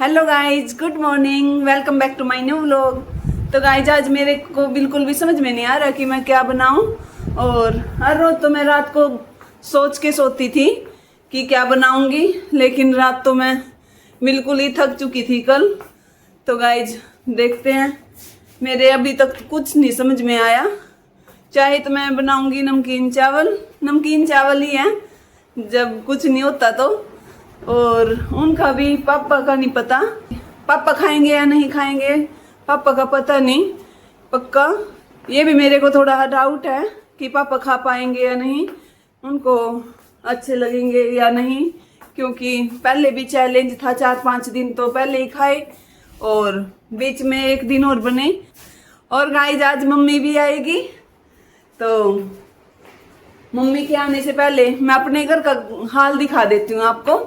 Hello guys, good morning, welcome back to my new vlog. तो guys आज मेरे को बिल्कुल भी समझ में नहीं आ रहा कि मैं क्या बनाऊं। और हर रोज तो मैं रात को सोच के सोती थी कि क्या बनाऊंगी, लेकिन रात तो मैं बिल्कुल ही थक चुकी थी कल। तो गाइज देखते हैं, मेरे अभी तक कुछ नहीं समझ में आया। चाहे तो मैं बनाऊंगी नमकीन चावल ही है जब कुछ नहीं होता तो। और उनका भी पापा का नहीं पता, पापा खाएंगे या नहीं खाएंगे, पापा का पता नहीं पक्का। ये भी मेरे को थोड़ा डाउट है कि पापा खा पाएंगे या नहीं, उनको अच्छे लगेंगे या नहीं, क्योंकि पहले भी चैलेंज था 4-5 दिन तो पहले ही खाए और बीच में एक दिन और बने। और गाइस आज मम्मी भी आएगी, तो मम्मी के आने से पहले मैं अपने घर का हाल दिखा देती हूँ आपको।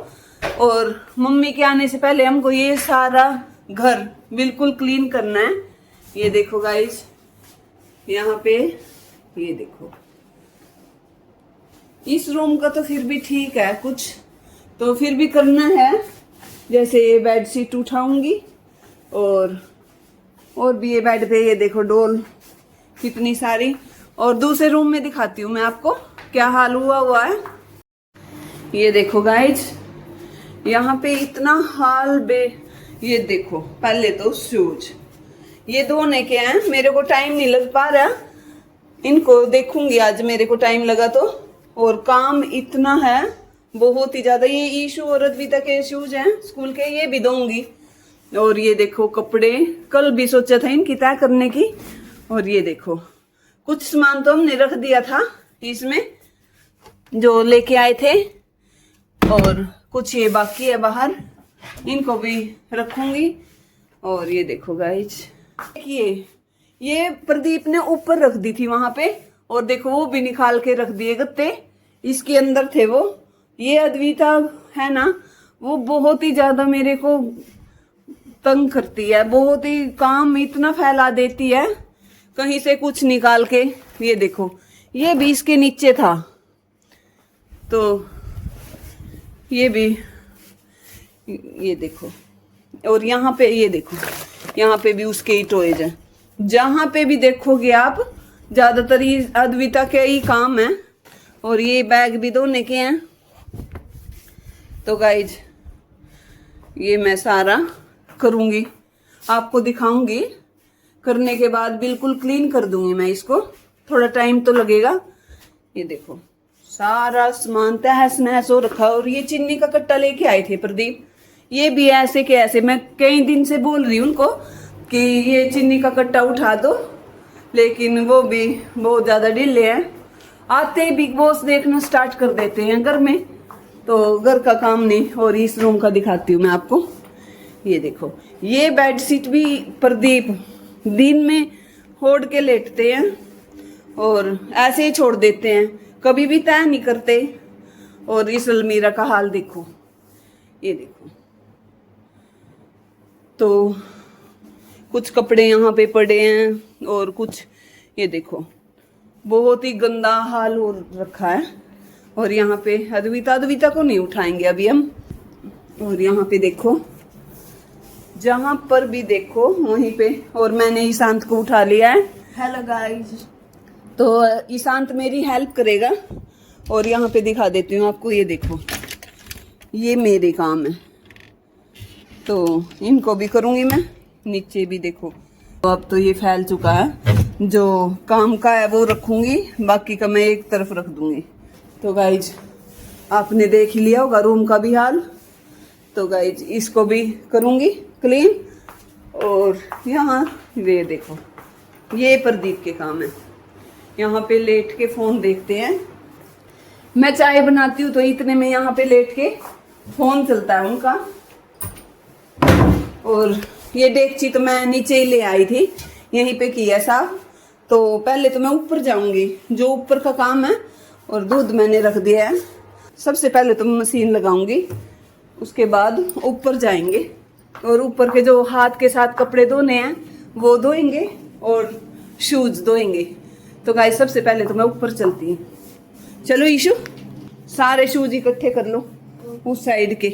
और मम्मी के आने से पहले हमको ये सारा घर बिल्कुल क्लीन करना है। ये देखो गाइस, यहाँ पे ये देखो, इस रूम का तो फिर भी ठीक है, कुछ तो फिर भी करना है। जैसे ये बेड शीट उठाऊंगी और भी ये बेड पे ये देखो डोल कितनी सारी। और दूसरे रूम में दिखाती हूँ मैं आपको क्या हाल हुआ है। ये देखो गाइज, यहाँ पे इतना हाल बे। ये देखो, पहले तो शूज ये धोने के हैं, मेरे को टाइम नहीं लग पा रहा, इनको देखूंगी आज मेरे को टाइम लगा तो। और काम इतना है बहुत ही ज्यादा। ये ईशु और अद्विता के शूज हैं स्कूल के, ये भी धोऊंगी। और ये देखो कपड़े, कल भी सोचा था इनकी तय करने की। और ये देखो कुछ सामान तो हमने रख दिया था इसमें जो लेके आए थे, और कुछ ये बाकी है बाहर, इनको भी रखूंगी। और ये देखो गाइज, ये प्रदीप ने ऊपर रख दी थी वहां पे, और देखो वो भी निकाल के रख दिए गत्ते, इसके अंदर थे वो। ये अद्विता है ना, वो बहुत ही ज्यादा मेरे को तंग करती है, बहुत ही काम इतना फैला देती है कहीं से कुछ निकाल के। ये देखो ये भी इसके नीचे था, तो ये भी ये देखो। और यहाँ पे ये देखो, यहाँ पे भी उसके ही टॉयज हैं। जहां पे भी देखोगे आप ज्यादातर ये अद्विता के ही काम है। और ये बैग भी धोने के हैं। तो गाइज ये मैं सारा करूंगी, आपको दिखाऊंगी, करने के बाद बिल्कुल क्लीन कर दूंगी मैं इसको, थोड़ा टाइम तो लगेगा। ये देखो सारा सामान तहस नहस हो रखा। और ये चीनी का कट्टा लेके आए थे प्रदीप, ये भी ऐसे के ऐसे, मैं कई दिन से बोल रही हूँ उनको कि ये चीनी का कट्टा उठा दो, लेकिन वो भी बहुत ज्यादा ढीले हैं। आते ही बिग बॉस देखना स्टार्ट कर देते हैं घर में, तो घर का काम नहीं। और इस रूम का दिखाती हूँ मैं आपको। ये देखो ये बेड शीट भी प्रदीप दिन में ओढ़ के लेटते हैं और ऐसे ही छोड़ देते हैं, कभी भी तय नहीं करते। और इस अलमीरा का हाल देखो, ये देखो, तो कुछ कपड़े यहाँ पे पड़े हैं और कुछ ये देखो बहुत ही गंदा हाल हो रखा है। और यहाँ पे अद्विता को नहीं उठाएंगे अभी हम। और यहाँ पे देखो, जहां पर भी देखो वहीं पे। और मैंने ईशांत को उठा लिया है। हेलो गाइस, तो ईशांत मेरी हेल्प करेगा। और यहाँ पे दिखा देती हूँ आपको, ये देखो ये मेरे काम है, तो इनको भी करूंगी मैं। नीचे भी देखो, तो अब तो ये फैल चुका है, जो काम का है वो रखूंगी, बाकी का मैं एक तरफ रख दूंगी। तो गाइज आपने देख ही लिया होगा रूम का भी हाल, तो गाइज इसको भी करूंगी क्लीन। और यहाँ ये देखो, ये प्रदीप के काम है, यहाँ पे लेट के फोन देखते हैं। मैं चाय बनाती हूँ तो इतने में यहाँ पे लेट के फोन चलता है उनका। और ये डेगची तो मैं नीचे ही ले आई थी, यहीं पे किया साफ। तो पहले तो मैं ऊपर जाऊंगी, जो ऊपर का काम है। और दूध मैंने रख दिया है, सबसे पहले तो मशीन लगाऊंगी, उसके बाद ऊपर जाएंगे। और ऊपर के जो हाथ के साथ कपड़े धोने हैं वो धोएंगे और शूज धोएंगे। तो गाइस सबसे पहले तो मैं ऊपर चलती हूँ। चलो ईशु, सारे शूज इकट्ठे कर लो उस साइड के,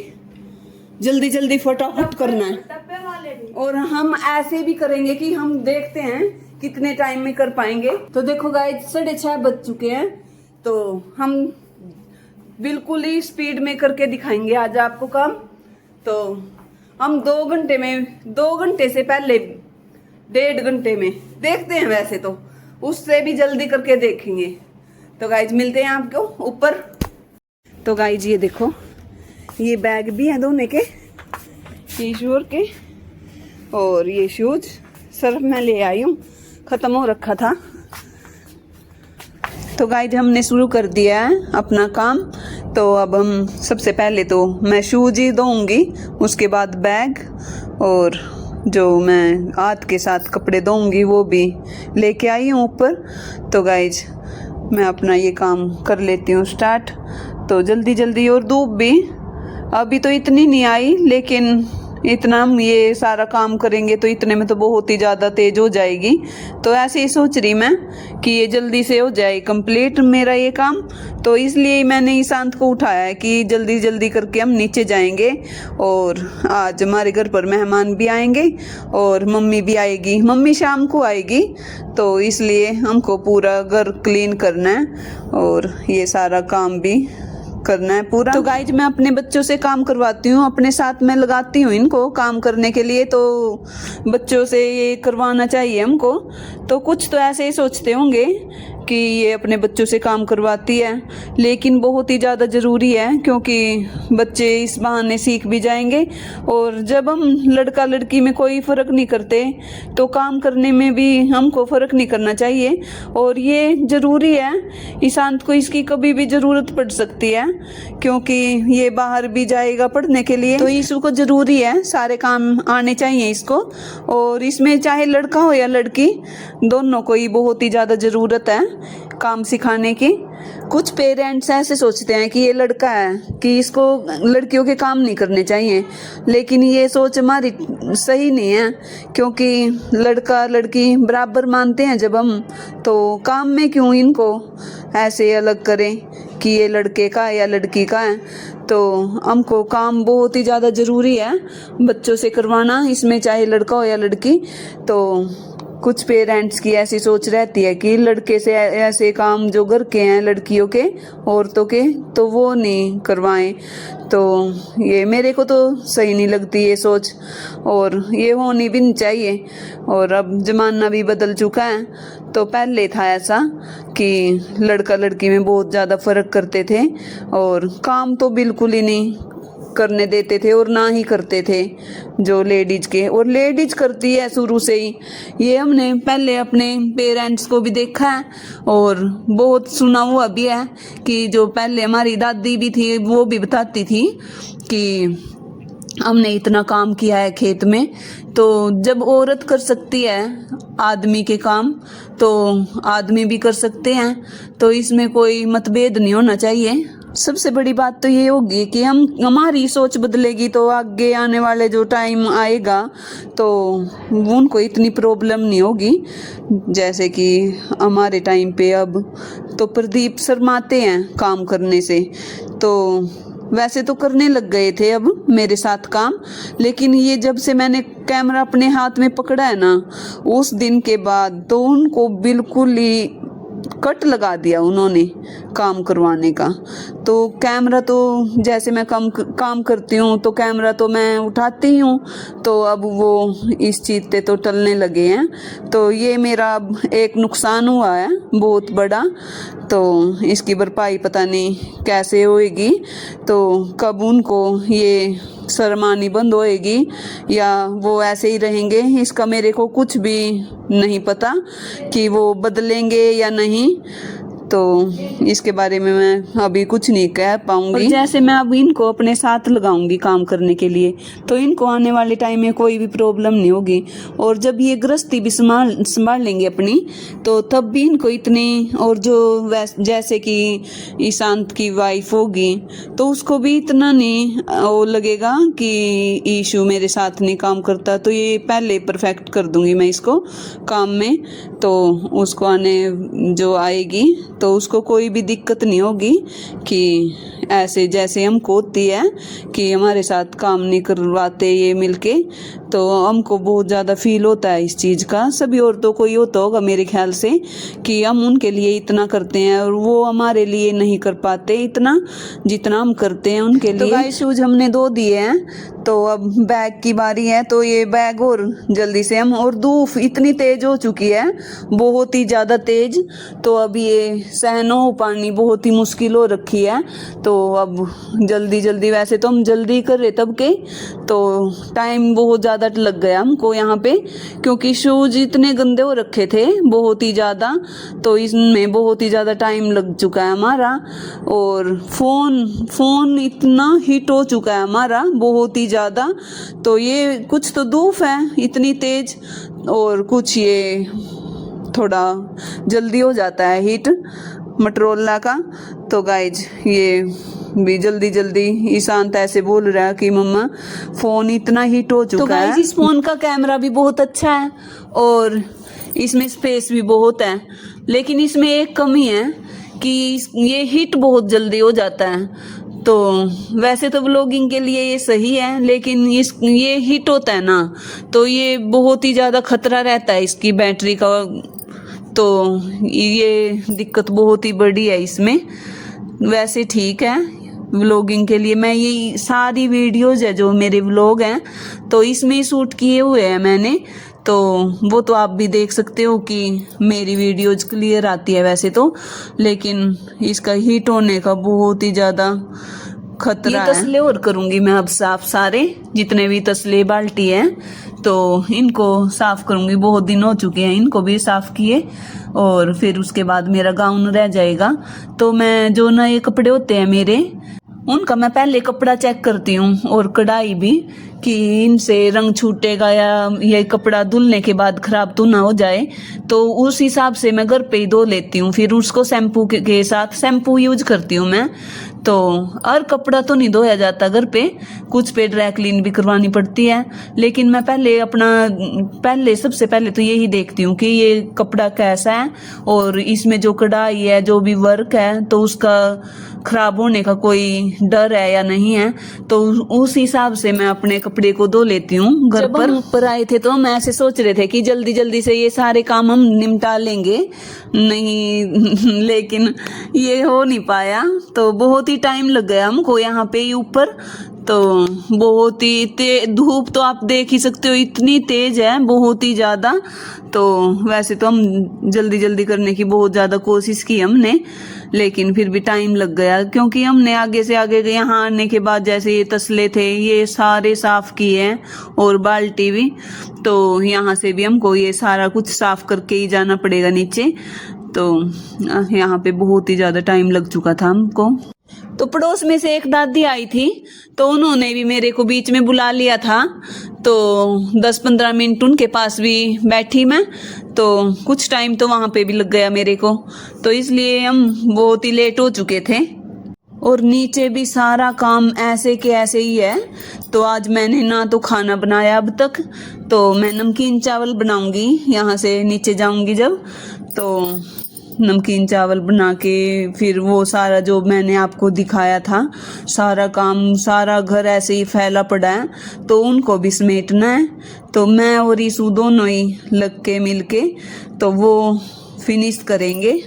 जल्दी जल्दी फटाफट करना है। और हम ऐसे भी करेंगे कि हम देखते हैं कितने टाइम में कर पाएंगे। तो देखो गाइस 6:30 बज चुके हैं, तो हम बिल्कुल ही स्पीड में करके दिखाएंगे आज आपको काम। तो हम 2 घंटे में, 2 घंटे से पहले 1.5 घंटे में देखते हैं, वैसे तो उससे भी जल्दी करके देखेंगे। तो गाइज मिलते हैं आपको ऊपर। तो गाइज ये देखो, ये बैग भी है धोने के, ईश्वर के, और ये शूज सर्फ मैं ले आई हूँ, खत्म हो रखा था। तो गाइज हमने शुरू कर दिया है अपना काम। तो अब हम सबसे पहले तो मैं शूज ही धोऊंगी, उसके बाद बैग, और जो मैं हाथ के साथ कपड़े धोऊंगी वो भी लेके आई हूँ ऊपर। तो गाइज मैं अपना ये काम कर लेती हूँ स्टार्ट। तो जल्दी जल्दी, और धूप भी अभी तो इतनी नहीं आई, लेकिन इतना हम ये सारा काम करेंगे तो इतने में तो बहुत ही ज़्यादा तेज हो जाएगी। तो ऐसे ही सोच रही मैं कि ये जल्दी से हो जाए कंप्लीट मेरा ये काम। तो इसलिए मैंने ईशांत को उठाया है कि जल्दी जल्दी करके हम नीचे जाएंगे। और आज हमारे घर पर मेहमान भी आएंगे और मम्मी भी आएगी, मम्मी शाम को आएगी। तो इसलिए हमको पूरा घर क्लीन करना है और ये सारा काम भी करना है पूरा। तो गाइज मैं अपने बच्चों से काम करवाती हूँ, अपने साथ में लगाती हूँ इनको काम करने के लिए। तो बच्चों से ये करवाना चाहिए हमको। तो कुछ तो ऐसे ही सोचते होंगे कि ये अपने बच्चों से काम करवाती है, लेकिन बहुत ही ज़्यादा ज़रूरी है, क्योंकि बच्चे इस बहाने सीख भी जाएंगे। और जब हम लड़का लड़की में कोई फ़र्क नहीं करते, तो काम करने में भी हमको फ़र्क नहीं करना चाहिए। और ये ज़रूरी है, ईशांत को इसकी कभी भी ज़रूरत पड़ सकती है, क्योंकि ये बाहर भी जाएगा पढ़ने के लिए। तो ईशु को ज़रूरी है, सारे काम आने चाहिए इसको। और इसमें चाहे लड़का हो या लड़की, दोनों को ही बहुत ही ज़्यादा ज़रूरत है काम सिखाने की। कुछ पेरेंट्स ऐसे सोचते हैं कि ये लड़का है कि इसको लड़कियों के काम नहीं करने चाहिए, लेकिन ये सोच हमारी सही नहीं है, क्योंकि लड़का लड़की बराबर मानते हैं जब हम, तो काम में क्यों इनको ऐसे अलग करें कि ये लड़के का या लड़की का है। तो हमको काम बहुत ही ज़्यादा ज़रूरी है बच्चों से करवाना, इसमें चाहे लड़का हो या लड़की। तो कुछ पेरेंट्स की ऐसी सोच रहती है कि लड़के से ऐसे काम जो घर के हैं लड़कियों के, औरतों के, तो वो नहीं करवाएं। तो ये मेरे को तो सही नहीं लगती ये सोच, और ये होनी भी नहीं चाहिए। और अब ज़माना भी बदल चुका है। तो पहले था ऐसा कि लड़का लड़की में बहुत ज़्यादा फ़र्क करते थे, और काम तो बिल्कुल ही नहीं करने देते थे, और ना ही करते थे जो लेडीज के। और लेडीज करती है शुरू से ही, ये हमने पहले अपने पेरेंट्स को भी देखा है और बहुत सुना हुआ भी है कि जो पहले हमारी दादी भी थी वो भी बताती थी कि हमने इतना काम किया है खेत में। तो जब औरत कर सकती है आदमी के काम, तो आदमी भी कर सकते हैं। तो इसमें कोई मतभेद नहीं होना चाहिए। सबसे बड़ी बात तो ये होगी कि हमारी सोच बदलेगी, तो आगे आने वाले जो टाइम आएगा तो उनको इतनी प्रॉब्लम नहीं होगी। जैसे कि हमारे टाइम पे अब तो प्रदीप शर्माते हैं काम करने से, तो वैसे तो करने लग गए थे अब मेरे साथ काम, लेकिन ये जब से मैंने कैमरा अपने हाथ में पकड़ा है ना, उस दिन के बाद तो उनको बिल्कुल ही कट लगा दिया उन्होंने काम करवाने का। तो कैमरा तो जैसे मैं काम करती हूँ तो कैमरा तो मैं उठाती हूँ, तो अब वो इस चीज़ पे तो टलने लगे हैं। तो ये मेरा अब एक नुकसान हुआ है बहुत बड़ा, तो इसकी भरपाई पता नहीं कैसे होएगी। तो कब उनको ये शर्मानी बंद होएगी या वो ऐसे ही रहेंगे, इसका मेरे को कुछ भी नहीं पता कि वो बदलेंगे या नहीं। तो इसके बारे में मैं अभी कुछ नहीं कह पाऊंगी। और जैसे मैं अब इनको अपने साथ लगाऊंगी काम करने के लिए, तो इनको आने वाले टाइम में कोई भी प्रॉब्लम नहीं होगी। और जब ये गृहस्थी भी संभाल लेंगे अपनी, तो तब भी इनको इतनी, और जो जैसे कि ईशांत की वाइफ होगी तो उसको भी इतना नहीं वो लगेगा कि ईशु मेरे साथ नहीं काम करता। तो ये पहले परफेक्ट कर दूंगी मैं इसको काम में, तो उसको आने जो आएगी तो उसको कोई भी दिक्कत नहीं होगी कि ऐसे जैसे हमको होती है कि हमारे साथ काम नहीं करवाते ये मिलके। तो हमको बहुत ज़्यादा फील होता है इस चीज़ का। सभी औरतों को ये होता होगा मेरे ख्याल से कि हम उनके लिए इतना करते हैं और वो हमारे लिए नहीं कर पाते इतना जितना हम करते हैं उनके लिए। तो गाइस शूज हमने धो दिए हैं, तो अब बैग की बारी है। तो ये बैग और जल्दी से हम, और धूप इतनी तेज हो चुकी है, बहुत ही ज़्यादा तेज। तो अब ये सहन हो पानी बहुत ही मुश्किल हो रखी है। तो अब जल्दी जल्दी, वैसे तो हम जल्दी कर रहे तब के, तो टाइम बहुत ज़्यादा लग गया हमको यहाँ पे, क्योंकि शूज इतने गंदे हो रखे थे बहुत ही ज़्यादा। तो इसमें बहुत ही ज़्यादा टाइम लग चुका है हमारा। और फ़ोन इतना हीट हो चुका है हमारा बहुत ही ज़्यादा। तो ये कुछ तो धूप है इतनी तेज, और कुछ ये थोड़ा जल्दी हो जाता है हीट मोटरोला का। तो गाइज ये भी जल्दी जल्दी ईशांत ऐसे बोल रहा है कि मम्मा फ़ोन इतना हीट हो चुका है। इस फ़ोन का कैमरा भी बहुत अच्छा है और इसमें स्पेस भी बहुत है, लेकिन इसमें एक कमी है कि ये हीट बहुत जल्दी हो जाता है। तो वैसे तो व्लॉगिंग के लिए ये सही है, लेकिन ये हीट होता है ना, तो ये बहुत ही ज़्यादा खतरा रहता है इसकी बैटरी का। तो ये दिक्कत बहुत ही बड़ी है इसमें। वैसे ठीक है व्लॉगिंग के लिए, मैं ये सारी वीडियोज़ है जो मेरे व्लॉग हैं तो इसमें ही शूट किए हुए हैं मैंने। तो वो तो आप भी देख सकते हो कि मेरी वीडियोज़ क्लियर आती है वैसे तो, लेकिन इसका हीट होने का बहुत ही ज़्यादा खतरा है। तसले और करूँगी मैं अब साफ, सारे जितने भी तसले बाल्टी हैं तो इनको साफ करूँगी। बहुत दिन हो चुके हैं इनको भी साफ किए, और फिर उसके बाद मेरा गाउन रह जाएगा। तो मैं जो नए कपड़े होते हैं मेरे, उनका मैं पहले कपड़ा चेक करती हूँ और कढ़ाई भी, कि इनसे रंग छूटेगा या ये कपड़ा धुलने के बाद खराब तो ना हो जाए। तो उस हिसाब से मैं घर पे ही धो लेती हूँ, फिर उसको शैम्पू के साथ शैम्पू यूज करती हूँ मैं। तो और कपड़ा तो नहीं धोया जाता घर पे, कुछ पे ड्राई क्लीन भी करवानी पड़ती है। लेकिन मैं पहले सबसे पहले तो यही देखती हूँ कि ये कपड़ा कैसा है और इसमें जो कढ़ाई है, जो भी वर्क है, तो उसका खराब होने का कोई डर है या नहीं है। तो उस हिसाब से मैं अपने कपड़े को धो लेती हूँ घर पर। ऊपर आए थे तो हम ऐसे सोच रहे थे कि जल्दी जल्दी से ये सारे काम हम निपटा लेंगे, नहीं लेकिन ये हो नहीं पाया। तो बहुत ही टाइम लग गया हमको यहाँ पे ऊपर। तो बहुत ही धूप तो आप देख ही सकते हो, इतनी तेज है बहुत ही ज़्यादा। तो वैसे तो हम जल्दी जल्दी करने की बहुत ज़्यादा कोशिश की हमने, लेकिन फिर भी टाइम लग गया, क्योंकि हमने आगे से आगे यहाँ आने के बाद जैसे ये तसले थे ये सारे साफ किए हैं और बाल्टी भी। तो यहाँ से भी हमको ये सारा कुछ साफ करके ही जाना पड़ेगा नीचे। तो यहाँ पे बहुत ही ज़्यादा टाइम लग चुका था हमको। तो पड़ोस में से एक दादी आई थी, तो उन्होंने भी मेरे को बीच में बुला लिया था। तो 10-15 मिनट उनके पास भी बैठी मैं, तो कुछ टाइम तो वहाँ पे भी लग गया मेरे को। तो इसलिए हम बहुत ही लेट हो चुके थे, और नीचे भी सारा काम ऐसे के ऐसे ही है। तो आज मैंने ना तो खाना बनाया अब तक, तो मैं नमकीन चावल बनाऊंगी यहाँ से नीचे जाऊंगी जब। तो नमकीन चावल बना के फिर वो सारा जो मैंने आपको दिखाया था सारा काम, सारा घर ऐसे ही फैला पड़ा है, तो उनको भी समेटना है। तो मैं और ईशू दोनों ही लग के मिल के तो वो फिनिश करेंगे।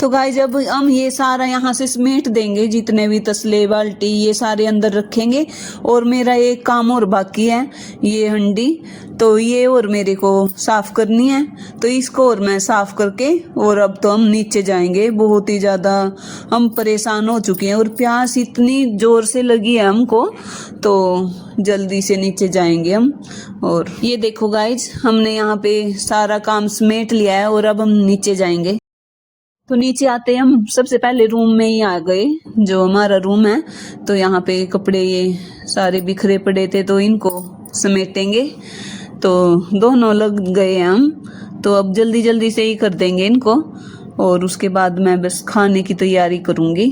तो गाइस जब हम ये सारा यहाँ से समेट देंगे, जितने भी तसले बाल्टी ये सारे अंदर रखेंगे। और मेरा एक काम और बाकी है, ये हंडी, तो ये और मेरे को साफ करनी है। तो इसको और मैं साफ करके, और अब तो हम नीचे जाएंगे। बहुत ही ज़्यादा हम परेशान हो चुके हैं और प्यास इतनी ज़ोर से लगी है हमको, तो जल्दी से नीचे जाएंगे हम। और ये देखो गाइज हमने यहाँ पे सारा काम समेट लिया है और अब हम नीचे जाएंगे। तो नीचे आते हम सबसे पहले रूम में ही आ गए, जो हमारा रूम है। तो यहाँ पे कपड़े ये सारे बिखरे पड़े थे, तो इनको समेटेंगे। तो दोनों लग गए हम, तो अब जल्दी जल्दी से ही कर देंगे इनको। और उसके बाद मैं बस खाने की तैयारी करूँगी,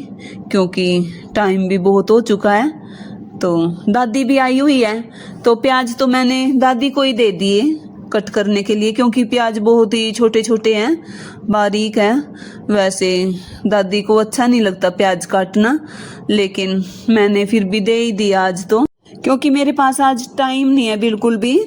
क्योंकि टाइम भी बहुत हो चुका है। तो दादी भी आई हुई है, तो प्याज तो मैंने दादी को ही दे दिए कट करने के लिए, क्योंकि प्याज बहुत ही छोटे छोटे हैं, बारीक हैं। वैसे दादी को अच्छा नहीं लगता प्याज काटना, लेकिन मैंने फिर भी दे ही दिया आज तो, क्योंकि मेरे पास आज टाइम नहीं है बिल्कुल भी।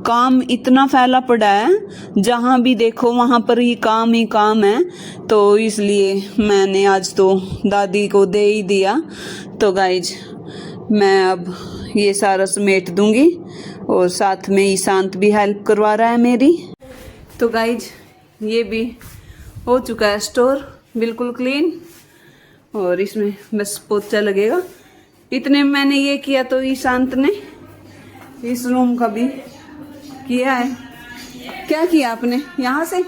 काम इतना फैला पड़ा है, जहाँ भी देखो वहाँ पर ही काम है, तो इसलिए मैंने आज तो दादी को दे ही दिया। तो गाइज मैं अब ये सारा समेट दूंगी, और साथ में ईशांत भी हेल्प करवा रहा है मेरी। तो गाइज ये भी हो चुका है स्टोर बिल्कुल क्लीन, और इसमें बस पोछा लगेगा। इतने मैंने ये किया, तो ईशांत ने इस रूम का भी किया है। क्या किया आपने यहाँ से?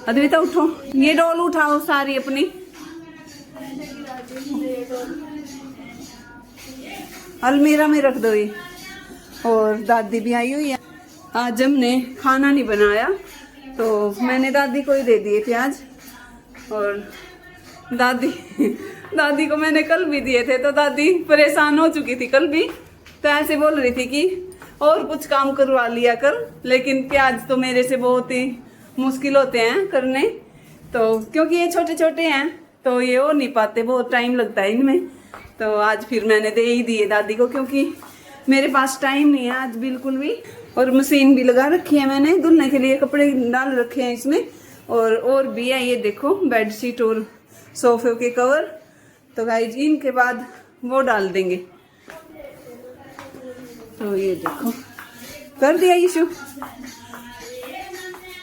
अद्विता उठो, ये डॉल उठाओ सारी अपनी, अलमीरा में रख दो ये। और दादी भी आई हुई है। आज हमने खाना नहीं बनाया, तो मैंने दादी को ही दे दिए प्याज। और दादी को मैंने कल भी दिए थे, तो दादी परेशान हो चुकी थी कल भी, तो ऐसे बोल रही थी कि और कुछ काम करवा लिया कर, लेकिन प्याज तो मेरे से बहुत ही मुश्किल होते हैं करने, तो क्योंकि ये छोटे छोटे हैं तो ये हो नहीं पाते, बहुत टाइम लगता है इनमें। तो आज फिर मैंने दे ही दिए दादी को, क्योंकि मेरे पास टाइम नहीं है आज बिल्कुल भी। और मशीन भी लगा रखी है मैंने, धुलने के लिए कपड़े डाल रखे हैं इसमें। और भी है, ये देखो बेडशीट और सोफे के कवर। तो गाइज इनके बाद वो डाल देंगे। तो ये देखो कर दिया इशू,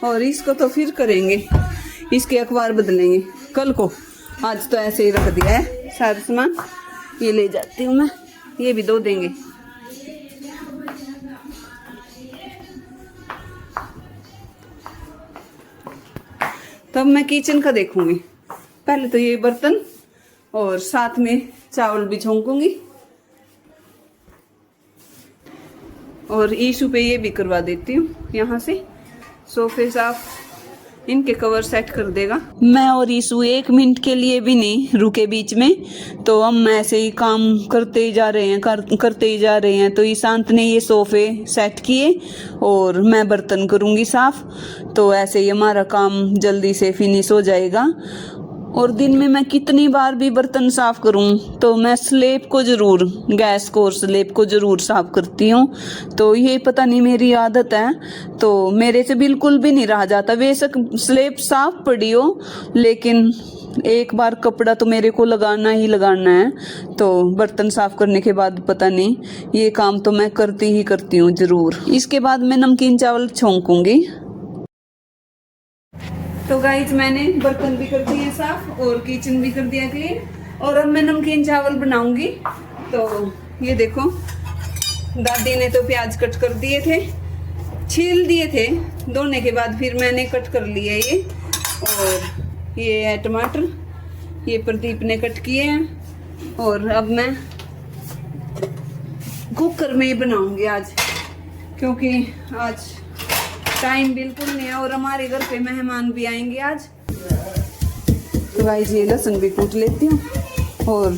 और इसको तो फिर करेंगे, इसके अखबार बदलेंगे कल को। आज तो ऐसे ही रख दिया है सारा सामान। ये ले जाती हूँ मैं, ये भी धो देंगे। तब मैं किचन का देखूंगी। पहले तो ये बर्तन, और साथ में चावल भी झोंकूंगी, और ईशू पे ये भी करवा देती हूँ यहाँ से सोफे साफ, इनके कवर सेट कर देगा। मैं और ईशू 1 मिनट के लिए भी नहीं रुके बीच में, तो हम ऐसे ही काम करते ही जा रहे हैं, करते ही जा रहे हैं। तो ईशांत ने ये सोफे सेट किए और मैं बर्तन करूँगी साफ, तो ऐसे ही हमारा काम जल्दी से फिनिश हो जाएगा। और दिन में मैं कितनी बार भी बर्तन साफ करूं, तो मैं स्लेब को जरूर, गैस को और स्लेब को जरूर साफ करती हूं। तो ये पता नहीं मेरी आदत है, तो मेरे से बिल्कुल भी नहीं रहा जाता। बेशक स्लेब साफ पड़ी हो, लेकिन एक बार कपड़ा तो मेरे को लगाना ही लगाना है। तो बर्तन साफ करने के बाद पता नहीं, ये काम तो मैं करती ही करती हूँ जरूर। इसके बाद मैं नमकीन चावल छौंकूंगी। तो गाइज मैंने बर्तन भी कर दिए साफ और किचन भी कर दिया क्लीन, और अब मैं नमकीन चावल बनाऊंगी। तो ये देखो दादी ने तो प्याज कट कर दिए थे, छील दिए थे, धोने के बाद फिर मैंने कट कर लिए ये। और ये है टमाटर, ये प्रदीप ने कट किए हैं। और अब मैं कुकर में ही बनाऊंगी आज, क्योंकि आज टाइम बिल्कुल नहीं है, और हमारे घर पे मेहमान भी आएंगे आज। तो गाइस ये लहसुन भी कूट लेती हूँ, और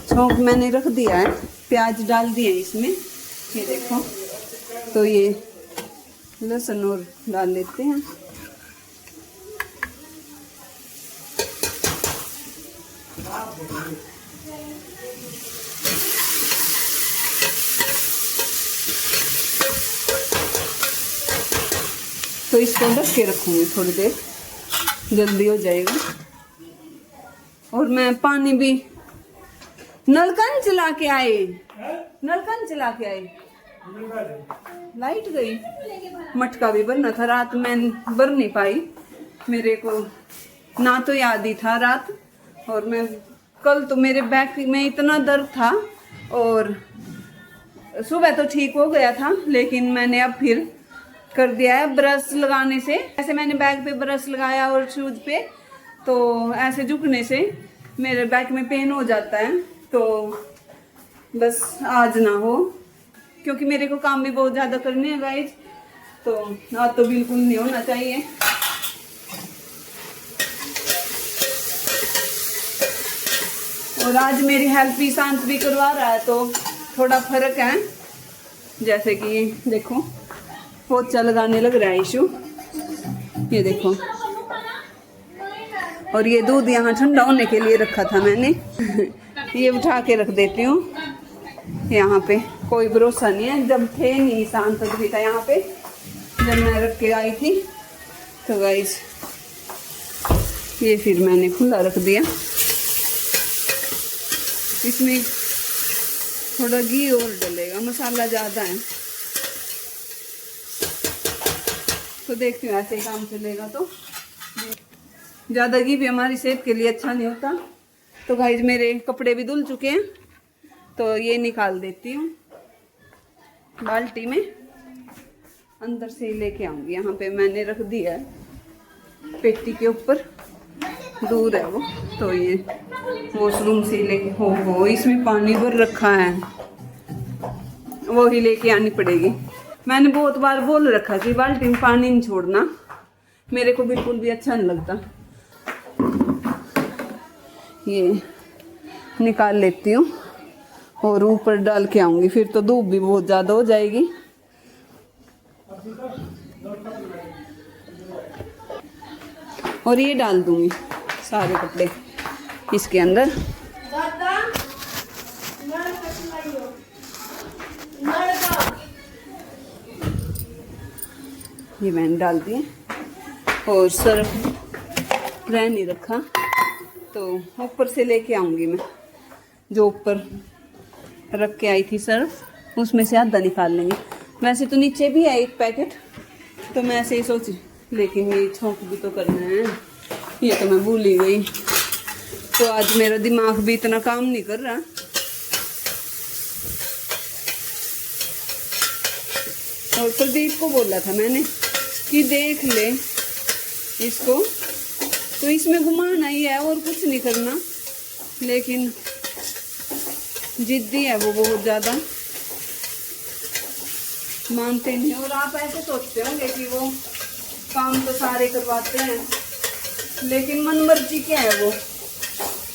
छौंक मैंने रख दिया है, प्याज डाल दिए इसमें, ये देखो। तो ये लहसुन और डाल लेते हैं। तो इसको ढक के रखूंगी थोड़ी देर, जल्दी हो जाएगा। और मैं पानी भी नलकन चला के आए, नलकन चला के आए, लाइट गई। मटका भी भरना था, रात में भर नहीं पाई, मेरे को ना तो याद ही था रात। और मैं कल तो मेरे बैक में इतना दर्द था, और सुबह तो ठीक हो गया था, लेकिन मैंने अब फिर कर दिया है ब्रश लगाने से। ऐसे मैंने बैक पे ब्रश लगाया और शूज पे, तो ऐसे झुकने से मेरे बैक में पेन हो जाता है। तो बस आज ना हो, क्योंकि मेरे को काम भी बहुत ज़्यादा करने हैं गाइज, तो आज तो बिल्कुल नहीं होना चाहिए। और आज मेरी हेल्प ईशांत भी करवा रहा है, तो थोड़ा फर्क है जैसे कि देखो पोछा लगाने लग रहा है इशू, ये देखो। और ये दूध यहाँ ठंडा होने के लिए रखा था मैंने ये उठा के रख देती हूँ यहाँ पे, कोई भरोसा नहीं है। जब थे नहीं शांत भी था यहाँ पे जब मैं रख के आई थी, तो गाइस ये फिर मैंने खुला रख दिया। इसमें थोड़ा घी और डलेगा, मसाला ज़्यादा है तो देखती हूँ ऐसे ही काम चलेगा। तो ज़्यादा घी भी हमारी सेहत के लिए अच्छा नहीं होता। तो गाइस मेरे कपड़े भी धुल चुके हैं, तो ये निकाल देती हूँ बाल्टी में, अंदर से ही लेके आऊँगी। यहाँ पे मैंने रख दिया है पेटी के ऊपर, दूर है वो, तो ये वॉशरूम से लेके हो इसमें पानी भर रखा है, वो ही लेके आनी पड़ेगी। मैंने बहुत बार बोल रखा कि बाल्टी में पानी नहीं छोड़ना, मेरे को बिल्कुल भी अच्छा नहीं लगता। ये निकाल लेती हूँ और ऊपर डाल के आऊँगी, फिर तो धूप भी बहुत ज़्यादा हो जाएगी। और ये डाल दूँगी सारे कपड़े इसके अंदर। ये मैंने डाल दिए और सर्फ रह नहीं रखा, तो ऊपर से लेके आऊँगी मैं। जो ऊपर रख के आई थी सर्फ, उसमें से आधा निकाल लेंगे। वैसे तो नीचे भी है एक पैकेट, तो मैं ऐसे ही सोची, लेकिन ये छोंक भी तो करना है, ये तो मैं भूल ही गई। तो आज मेरा दिमाग भी इतना काम नहीं कर रहा। और प्रदीप को बोला था मैंने कि देख ले इसको, तो इसमें घुमाना ही है और कुछ नहीं करना, लेकिन जिद्दी है वो बहुत ज़्यादा, मानते नहीं। और आप ऐसे सोचते होंगे कि वो काम तो सारे करवाते हैं, लेकिन मन मर्जी क्या है, वो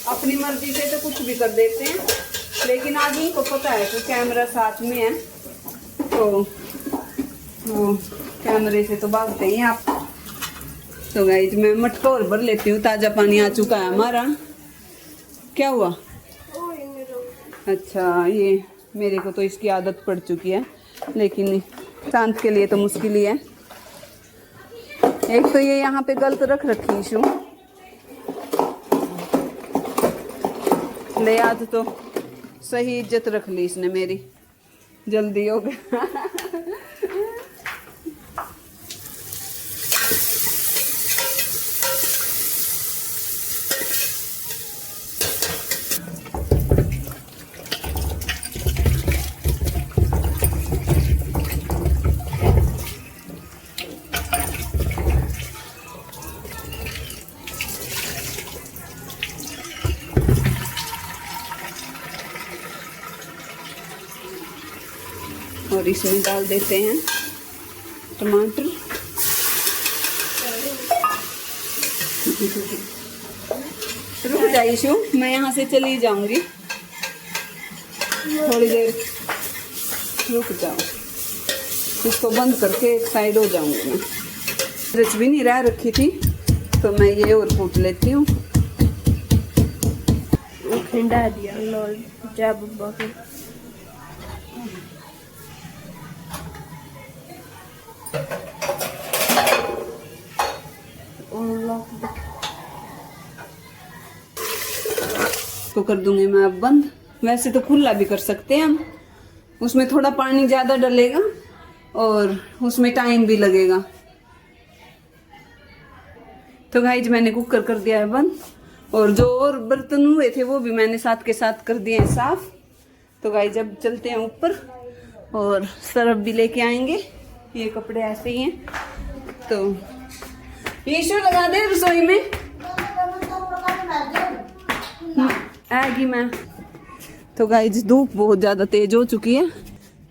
अपनी मर्जी से तो कुछ भी कर देते हैं। लेकिन आदमी को पता है कि कैमरा साथ में है, तो वो कैमरे से तो भागते ही आप। तो गाइस मैं मटका और भर लेती हूँ, ताज़ा पानी आ चुका है हमारा। क्या हुआ? अच्छा, ये मेरे को तो इसकी आदत पड़ चुकी है, लेकिन शांत के लिए तो मुश्किल ही है। एक तो ये यहाँ पे गलत रख रखी इशू ले, आज तो सही इज्जत रख ली इसने मेरी, जल्दी हो गया और इसमें डाल देते हैं टमाटर। रुक जाइए शू, मैं यहाँ से चली जाऊंगी, थोड़ी देर रुक जाओ, इसको बंद करके एक साइड हो जाऊंगी। मैं मिर्च भी नहीं रह रखी थी, तो मैं ये और कूट लेती हूँ। खिंडा दिया लॉल जब बाकी तो कर दूंगी मैं अब बंद। वैसे तो खुला भी कर सकते हैं हम, उसमें थोड़ा पानी ज़्यादा डलेगा और उसमें टाइम भी लगेगा। तो गाइज मैंने कुकर कर दिया है बंद, और जो और बर्तन हुए थे वो भी मैंने साथ के साथ कर दिए हैं साफ। तो गाइज अब चलते हैं ऊपर और सर्फ भी लेके आएंगे। ये कपड़े ऐसे ही हैं, तो ईशू लगा दे रसोई में आएगी मैं। तो गाइज धूप बहुत ज़्यादा तेज हो चुकी है,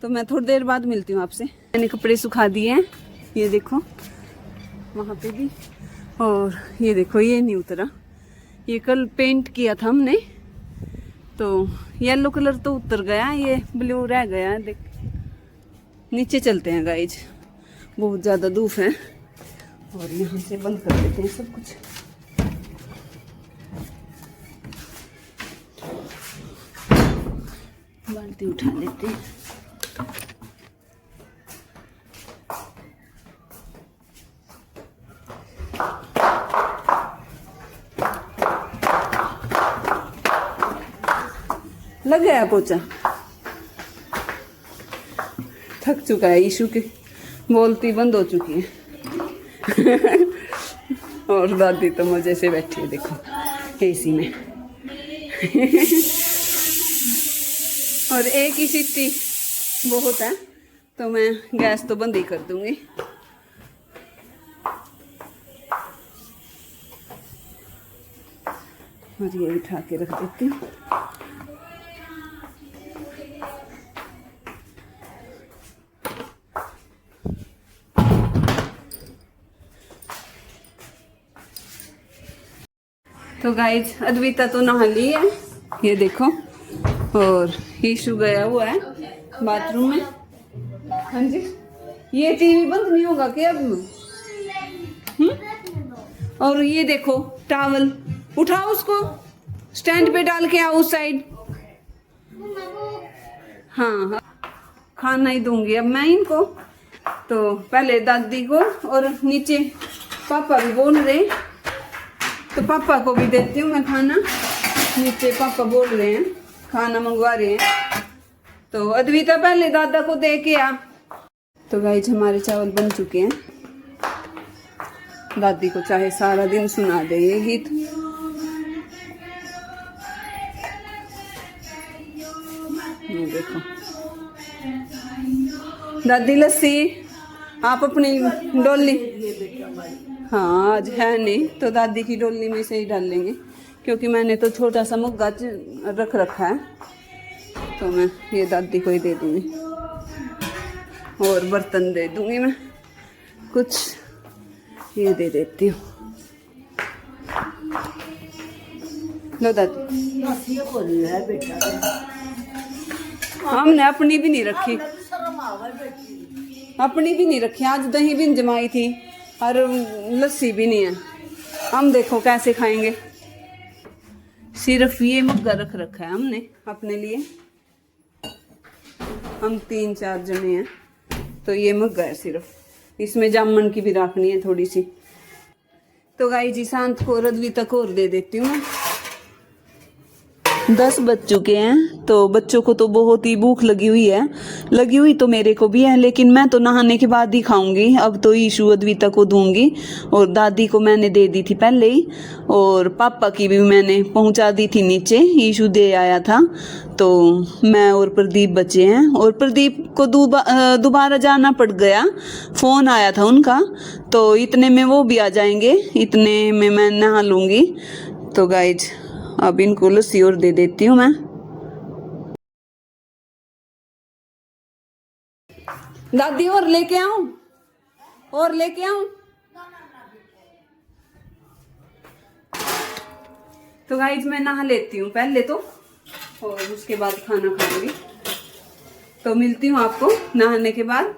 तो मैं थोड़ी देर बाद मिलती हूँ आपसे। मैंने कपड़े सुखा दिए हैं, ये देखो वहाँ पे भी, और ये देखो ये नहीं उतरा। ये कल पेंट किया था हमने, तो येलो कलर तो उतर गया, ये ब्लू रह गया। देख नीचे चलते हैं गाइज, बहुत ज़्यादा धूप है। और यहाँ से बंद कर देते हैं सब कुछ। बाल्टी उठा लेते हैं। लग गया पोछा। थक चुका है ईशु के, बोलती बंद हो चुकी है। और दादी तो मजे से बैठी है, देखो एसी में। और एक ही सीटी बहुत है, तो मैं गैस तो बंद ही कर दूंगी। और ये उठा के रख देती हूँ। तो गाइज अद्विता तो नहा ली है, ये देखो। और ईशु गया हुआ है बाथरूम में। हाँ जी, ये टीवी बंद नहीं होगा क्या अब? और ये देखो टॉवल, उठाओ उसको, स्टैंड पे डाल के आओ उस साइड। हाँ, खाना ही दूंगी अब मैं इनको। तो पहले दादी को, और नीचे पापा भी बोल रहे, तो पापा को भी देती हूँ मैं खाना। नीचे पापा बोल रहे हैं, खाना मंगवा रहे हैं। तो अद्विता पहले दादा को दे के आ। तो गाइस हमारे चावल बन चुके हैं। दादी को चाहे सारा दिन सुना दे ये गीत। ये देखो दादी लस्सी आप अपनी डोली, हाँ आज है नहीं तो दादी की डोली में से ही डाल लेंगे, क्योंकि मैंने तो छोटा सा मुग्गा रख रखा है, तो मैं ये दादी को ही दे दूंगी। और बर्तन दे दूंगी मैं कुछ, ये दे देती हूँ। लो दादी, हमने अपनी भी नहीं रखी, अपनी भी नहीं रखी। आज दही भी जमाई थी और लस्सी भी नहीं है। हम देखो कैसे खाएंगे। सिर्फ ये मुग्गा रख रखा है हमने अपने लिए, हम 3-4 जने हैं, तो ये मुग्गा है सिर्फ। इसमें जामन की भी रखनी है थोड़ी सी। तो गाई जी शांत को रद्विता को और दे देती हूँ मैं। 10 बज चुके हैं, तो बच्चों को तो बहुत ही भूख लगी हुई है। लगी हुई तो मेरे को भी है, लेकिन मैं तो नहाने के बाद ही खाऊंगी। अब तो ईशु अद्विता को दूंगी, और दादी को मैंने दे दी थी पहले ही, और पापा की भी मैंने पहुंचा दी थी नीचे। ईशु दे आया था, तो मैं और प्रदीप बचे हैं। और प्रदीप को दोबारा जाना पड़ गया, फ़ोन आया था उनका, तो इतने में वो भी आ जाएंगे, इतने में मैं नहा लूँगी। तो गाइज अब इनको लस्सी और दे देती हूँ मैं। दादी और लेके आऊं, और लेके आऊं? तो गाइज मैं नहा लेती हूँ पहले तो, और उसके बाद खाना खाऊंगी। तो मिलती हूँ आपको नहाने के बाद।